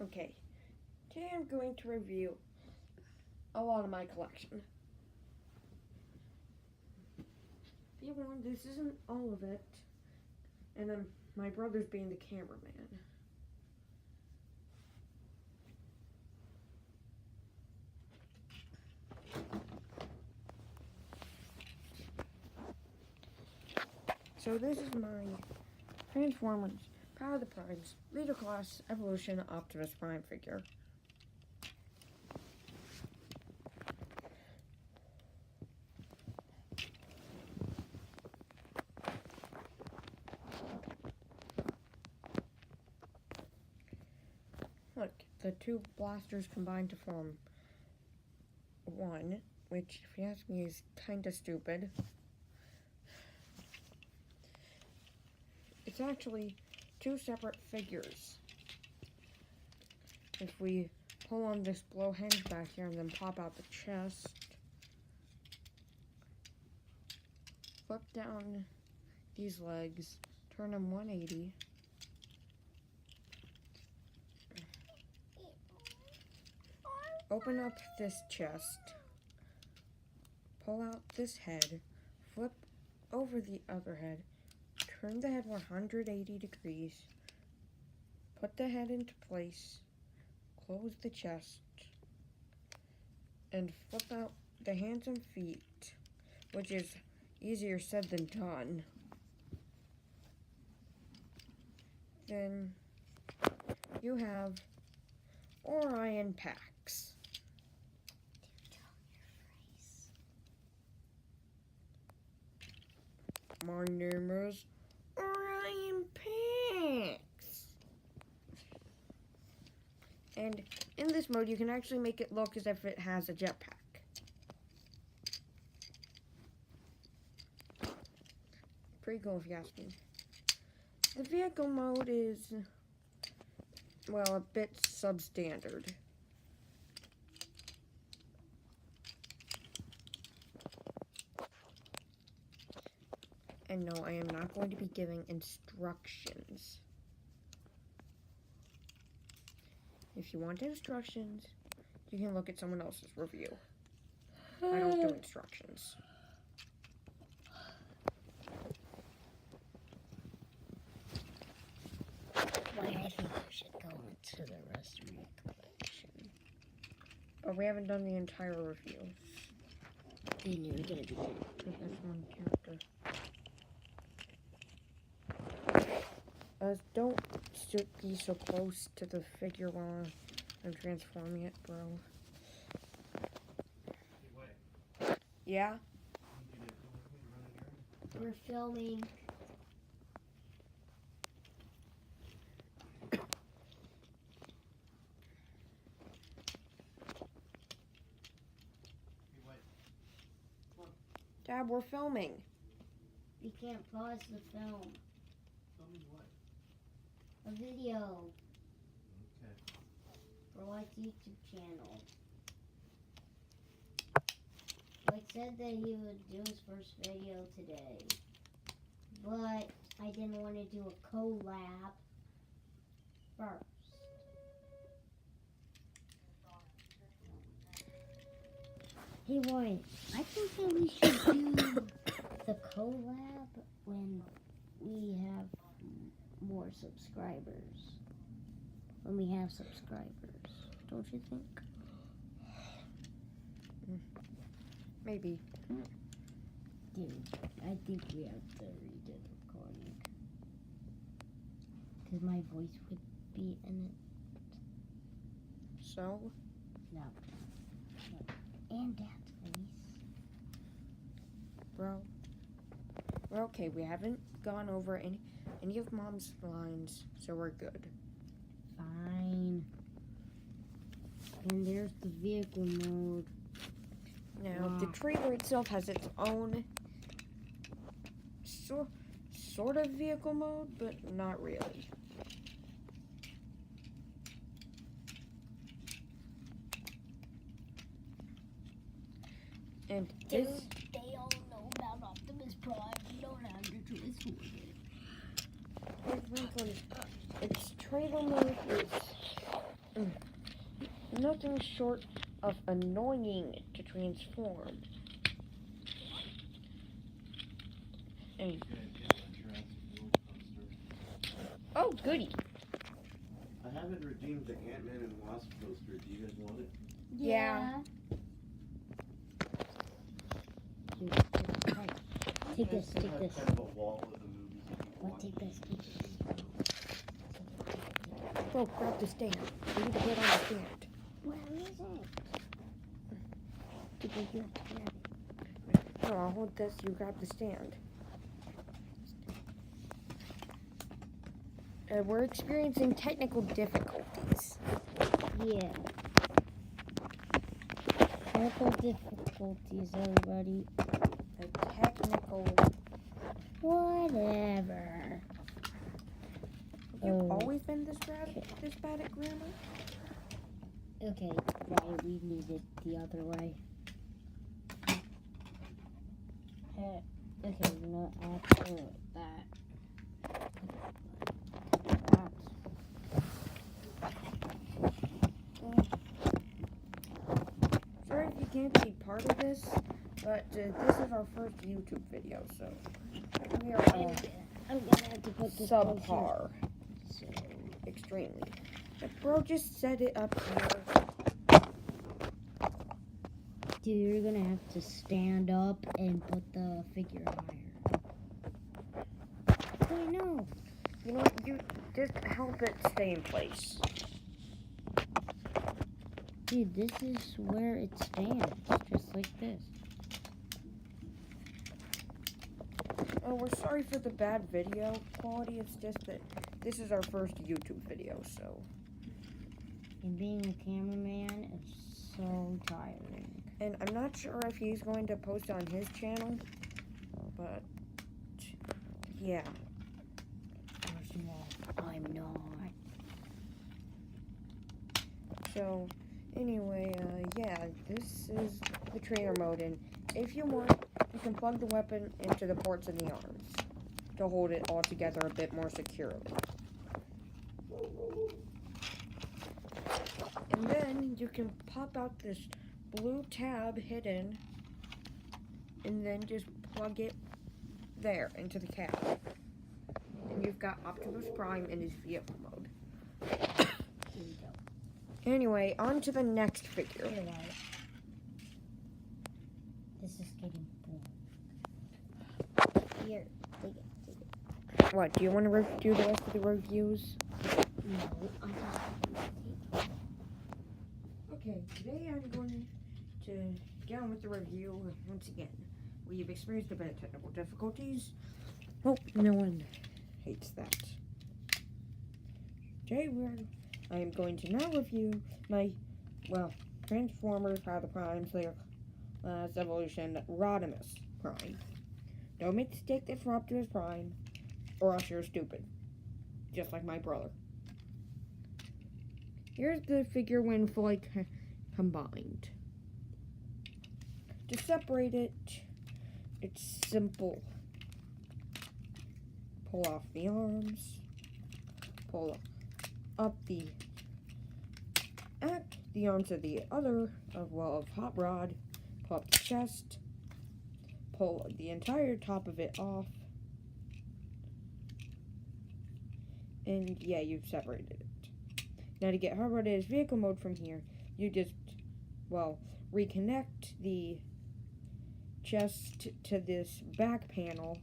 Okay, today I'm going to review a lot of my collection. Be warned, this isn't all of it, and then my brother's being the cameraman. So this is my Transformers, Power of the Primes, Leader Class, Evolution, Optimus Prime figure. Look, the two blasters combined to form one, which, if you ask me, is kinda stupid. It's actually two separate figures. If we pull on this blow hinge back here and then pop out the chest, flip down these legs, turn them 180, open up this chest, pull out this head, flip over the other head, turn the head 180 degrees, put the head into place, close the chest, and flip out the hands and feet, which is easier said than done. Then you have Orion Pax. My name is Orion Pax. And in this mode, you can actually make it look as if it has a jetpack. Pretty cool if you ask me. The vehicle mode is, well, a bit substandard. And no, I am not going to be giving instructions. If you want instructions, you can look at someone else's review. I don't do instructions. Well, I think we should go into the rest of my collection. But we haven't done the entire review. Then you're gonna be For this one character. Don't be so close to the figure while I'm transforming it, bro. Yeah? We're filming. Dad, we're filming. We can't pause the film. Filming what? A video Okay. for White's YouTube channel. White said that he would do his first video today, but I didn't want to do a collab first. Hey White, I think that we should do the collab when we have more subscribers. When we have subscribers, don't you think? Maybe. Dude, I think we have to redo the recording. Because my voice would be in it. So? No. And Dad's voice. Bro. We're okay. We haven't gone over any of Mom's lines, so we're good. Fine. And there's the vehicle mode. Now, the trailer itself has its own sort of vehicle mode, but not really. And this... They all know about Optimus Prime. You don't have to transform it. Its trailer mode is nothing short of annoying to transform. And, You guys get the Jurassic World poster. oh, goody. I haven't redeemed the Ant-Man and Wasp poster. Do you guys want it? Yeah. Here, right. Take this, You guys take have this. kind of a wall of the movies that you What, want. take this, take this. Bro, grab the stand. We need to get on the stand. Where is it? Did you grab it? No, I'll hold this. You grab the stand. We're experiencing technical difficulties. Yeah. Technical difficulties, everybody. Technical. Whatever. You've Oh. always been this bad at grammar? Okay, why we need it the other way. Okay, no, after that. Sorry if you can't see part of this, but this is our first YouTube video, so we are all I'm gonna have to put this closer. subpar. So, Extremely. But bro, just set it up here. dude, you're gonna have to stand up and put the figure higher. Wait, no. You know, you just help it stay in place. Dude, this is where it stands, just like this. Oh, we're sorry for the bad video quality. It's just that this is our first YouTube video, so. And being a cameraman, it's so tiring. And I'm not sure if he's going to post on his channel, but yeah. First of all, I'm not. So anyway, yeah, this is the trainer mode, and if you want, you can plug the weapon into the ports in the arms to hold it all together a bit more securely. And then you can pop out this blue tab hidden, and then just plug it there into the cab. And you've got Optimus Prime in his vehicle mode. Here we go. Anyway, on to the next figure. Here, Wyatt. This is getting boring. Here, take it, take it. What, do you want to do the rest of the reviews? No, I'm just Okay, today I'm going to get on with the review once again. We've experienced a bit of technical difficulties. Hope no one hates that. Today I am going to now review my, Transformers Power the Prime's last evolution, Rodimus Prime. Don't mistake this for Optimus Prime, or else you're stupid. Just like my brother. Here's the figure when fully combined. To separate it, it's simple. Pull off the arms, pull up the arms of the other, of Hot Rod, pull up the chest, pull the entire top of it off, and yeah, you've separated it. Now to get Hot Rod in his vehicle mode from here, you just, reconnect the chest to this back panel,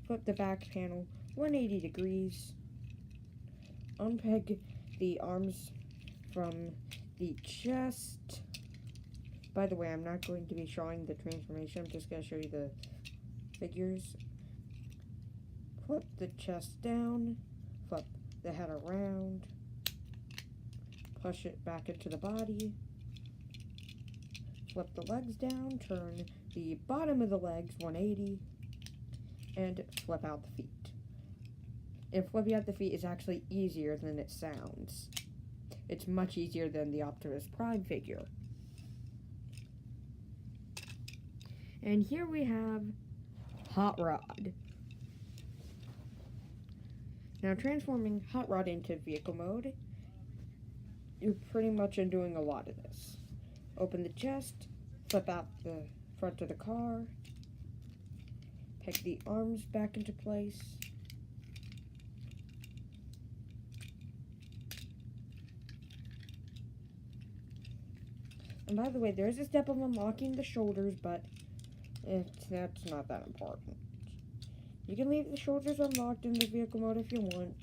flip the back panel 180 degrees, unpeg the arms from the chest. By the way, I'm not going to be showing the transformation, I'm just going to show you the figures. Flip the chest down, flip the head around, push it back into the body, flip the legs down, turn the bottom of the legs 180, and flip out the feet. And flipping out the feet is actually easier than it sounds. It's much easier than the Optimus Prime figure. And here we have Hot Rod. Now transforming Hot Rod into vehicle mode, you're pretty much undoing a lot of this. Open the chest, flip out the front of the car, peg the arms back into place. And by the way, there is a step of unlocking the shoulders, but that's not that important. You can leave the shoulders unlocked in the vehicle mode if you want.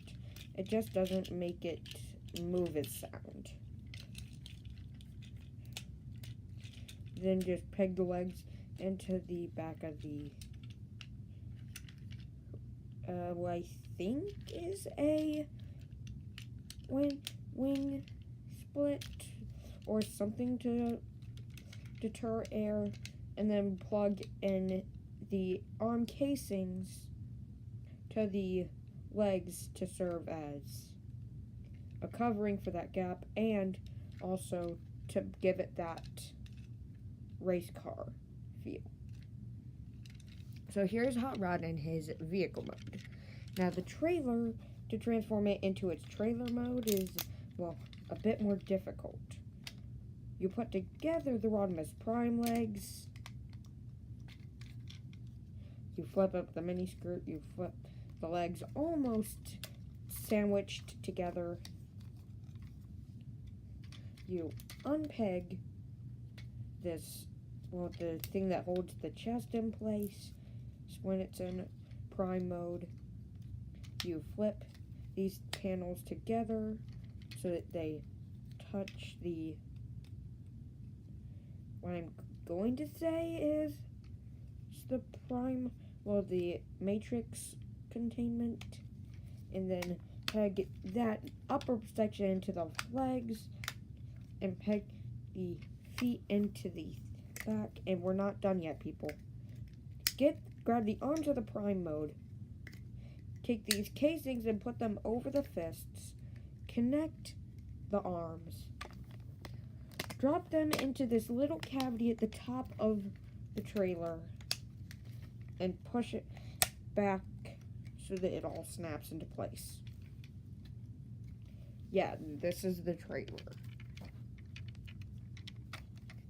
It just doesn't make it move its sound. Then just peg the legs into the back of the what I think is a wing split or something to deter air, and then plug in the arm casings to the legs to serve as a covering for that gap, and also to give it that race car feel. So here's Hot Rod in his vehicle mode. Now the trailer, to transform it into its trailer mode, is, well, a bit more difficult. You put together the Rodimus Prime legs, you flip up the mini skirt, you flip the legs almost sandwiched together, you unpeg this, well, the thing that holds the chest in place when it's in Prime mode. You flip these panels together so that they touch the, what I'm going to say is the Prime, well, the Matrix containment, and then peg that upper section into the legs, and peg the feet into the back, and we're not done yet, people. Grab the arms of the Prime mode, take these casings and put them over the fists, connect the arms, drop them into this little cavity at the top of the trailer, and push it back so that it all snaps into place. Yeah, this is the trailer.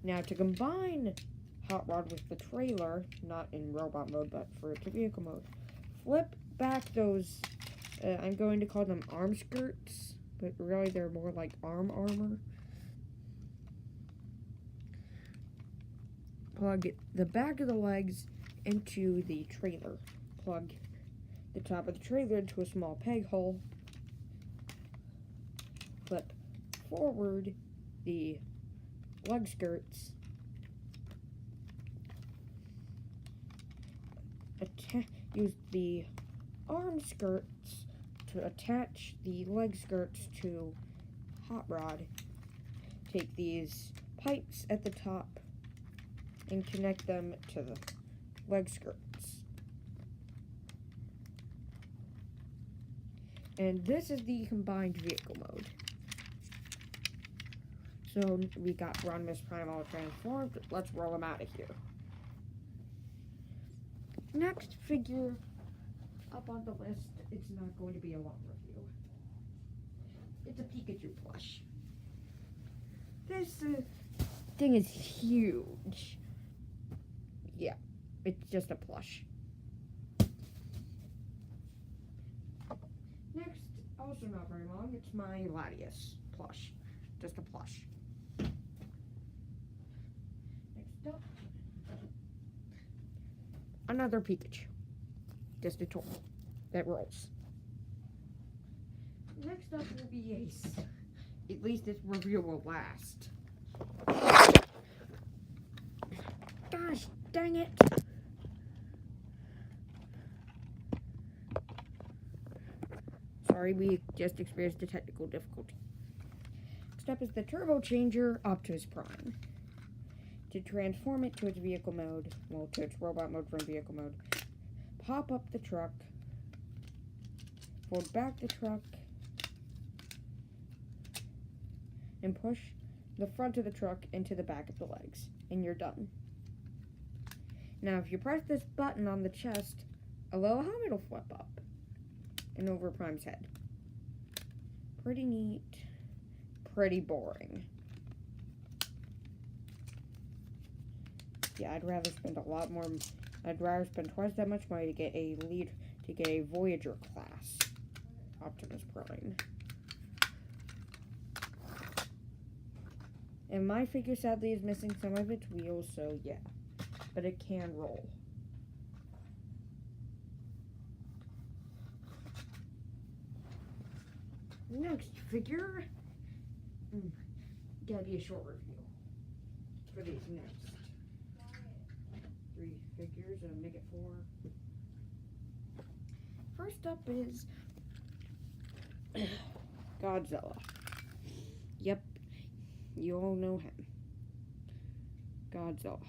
Now to combine Hot Rod with the trailer, not in robot mode, but for it to vehicle mode, flip back those, I'm going to call them arm skirts, but really they're more like arm armor. Plug the back of the legs into the trailer. Plug the top of the trailer into a small peg hole. Flip forward the leg skirts. Use the arm skirts to attach the leg skirts to Hot Rod. Take these pipes at the top and connect them to the leg skirts. And this is the combined vehicle mode. So we got Rodimus Prime all transformed. Let's roll him out of here. Next figure up on the list, it's not going to be a long review. It's a Pikachu plush. This thing is huge. Yeah, it's just a plush. Next, also not very long, it's my Latias plush. Just a plush. Next up, another Pikachu. Just a toy that rolls. Next up will be Ace. At least this review will last. Gosh dang it! Sorry, we just experienced a technical difficulty. Next up is the Turbo Changer Optimus Prime. To transform it to its vehicle mode, well, to its robot mode from vehicle mode, pop up the truck, fold back the truck, and push the front of the truck into the back of the legs, and you're done. Now, if you press this button on the chest, a little helmet will flip up and over Prime's head. Pretty neat. pretty boring. Yeah, I'd rather spend twice that much money to get a Voyager class Optimus Prime. And my figure sadly is missing some of its wheels, so yeah. But it can roll. Next figure. Gotta be a short review for these next 3 figures, and make it 4. First up is Godzilla. Yep, you all know him. Godzilla.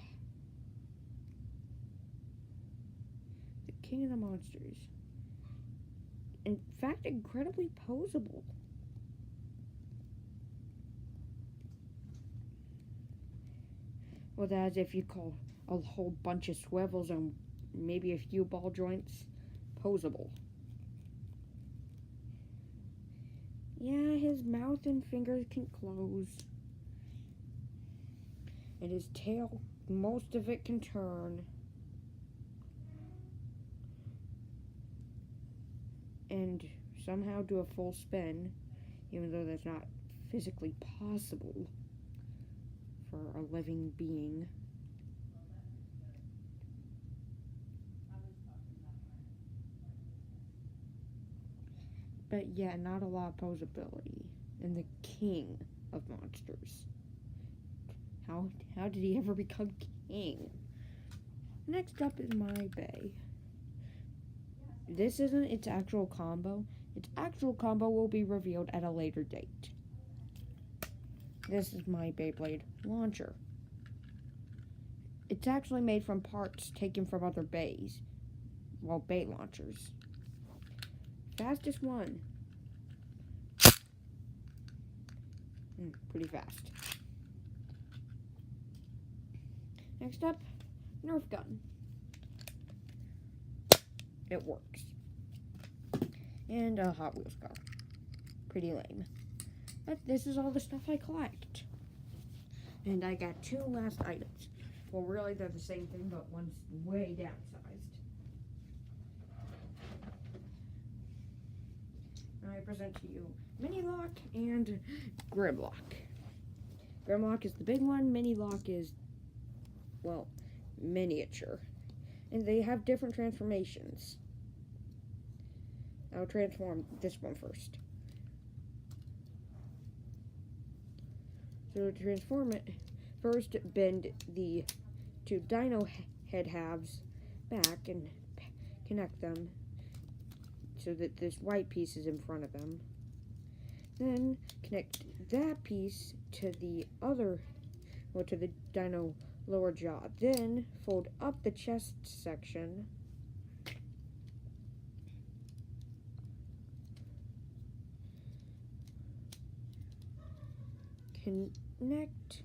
The king of the monsters. In fact, incredibly posable. Well, that's if you call a whole bunch of swivels and maybe a few ball joints posable. Yeah, his mouth and fingers can close. And his tail, most of it can turn. And somehow do a full spin, even though that's not physically possible for a living being. But yeah, not a lot of posability. And the king of monsters. How did he ever become king? Next up is My Bay. This isn't its actual combo. Its actual combo will be revealed at a later date. This is my Beyblade launcher. It's actually made from parts taken from other bays. Well, bay launchers. Fastest one. Pretty fast. Next up, Nerf gun. It works. And a Hot Wheels car. Pretty lame. But this is all the stuff I collect. And I got 2 last items. Well, really, they're the same thing, but one's way downsized. I present to you Mini-Lock and Grimlock. Grimlock is the big one. Mini-Lock is, well, miniature. And they have different transformations. I'll transform this one first. So to transform it, first bend the 2 dino head halves back and connect them so that this white piece is in front of them. Then connect that piece to the other, well, to the dino lower jaw. Then fold up the chest section. Connect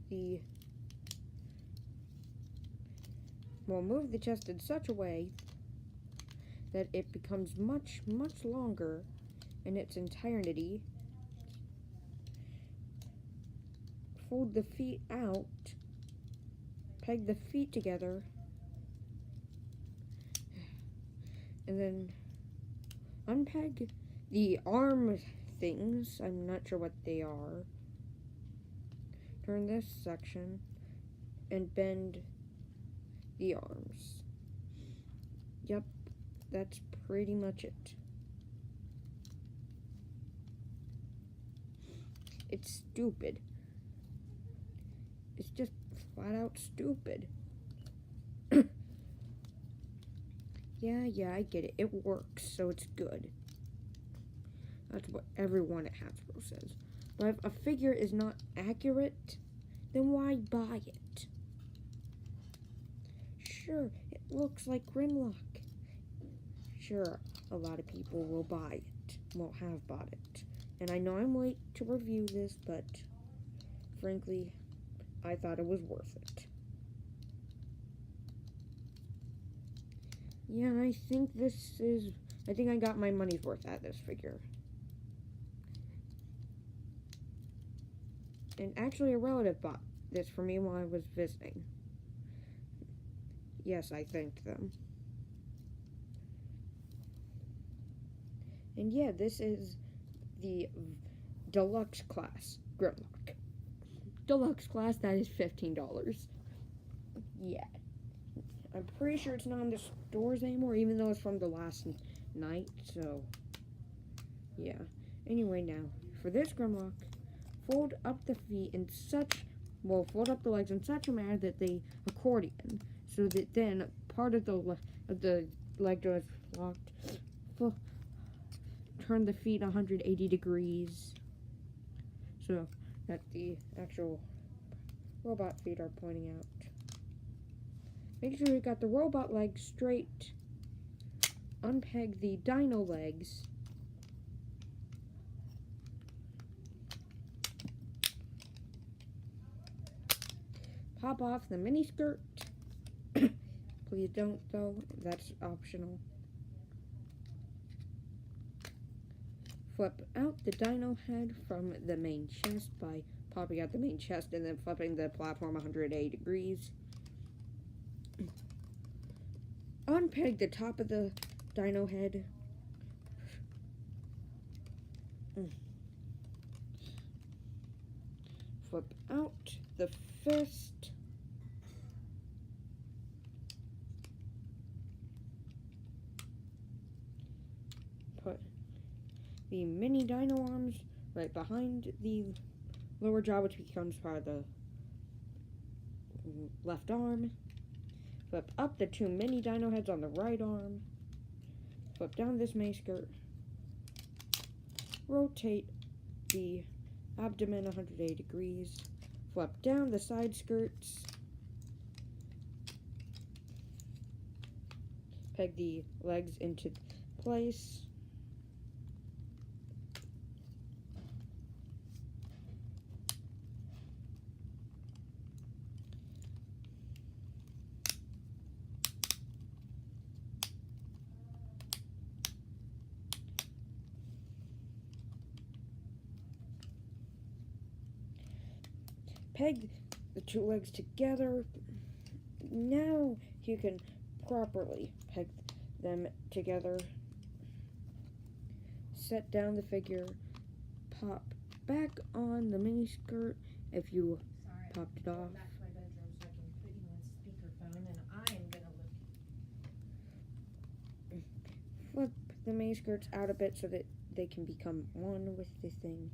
the, well, move the chest in such a way that it becomes much, much longer in its entirety. Fold the feet out, peg the feet together, and then unpeg the arm things. I'm not sure what they are. Turn this section and bend the arms. Yep, that's pretty much it. It's stupid. It's just flat out stupid. Yeah, I get it. It works, so it's good. That's what everyone at Hasbro says. But if a figure is not accurate, then why buy it? Sure, it looks like Grimlock. Sure, a lot of people will buy it, will have bought it. And I know I'm late to review this, but frankly, I thought it was worth it. Yeah, I think I got my money's worth out of this figure. And actually, a relative bought this for me while I was visiting. Yes, I thanked them. And yeah, this is the deluxe class Grimlock. Deluxe class, that is $15. Yeah. I'm pretty sure it's not in the stores anymore, even though it's from the last night, so yeah. Anyway, now, for this Grimlock, fold up the feet in such, well, fold up the legs in such a manner that they accordion, so that then part of the leg door is locked. Turn the feet 180 degrees, so that the actual robot feet are pointing out. Make sure you got the robot legs straight. Unpeg the dino legs. Pop off the mini skirt. Please don't, though. That's optional. Flip out the dino head from the main chest by popping out the main chest and then flipping the platform 180 degrees. Unpeg the top of the dino head. Flip out the fist. Put the mini dino arms right behind the lower jaw, which becomes part of the left arm. Flip up the two mini dino heads on the right arm. Flip down this mini skirt. Rotate the abdomen 180 degrees. Flip down the side skirts. Peg the legs into place. Peg the two legs together. Now you can properly peg them together. Set down the figure. Pop back on the mini skirt if you popped it off. Back to my bedroom so I can put you on speakerphone, and I'm gonna look. Flip the mini skirts out a bit so that they can become one with the thing.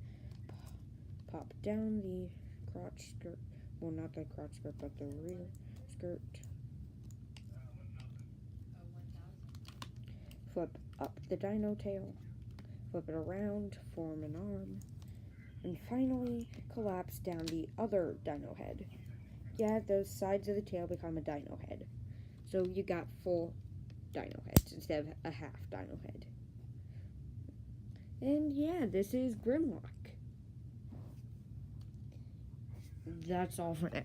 Pop down the crotch skirt. Well, not the crotch skirt, but the rear skirt. Flip up the dino tail. Flip it around, form an arm. And finally, collapse down the other dino head. Yeah, those sides of the tail become a dino head. So you got full dino heads instead of a half dino head. And yeah, this is Grimlock. That's all for now.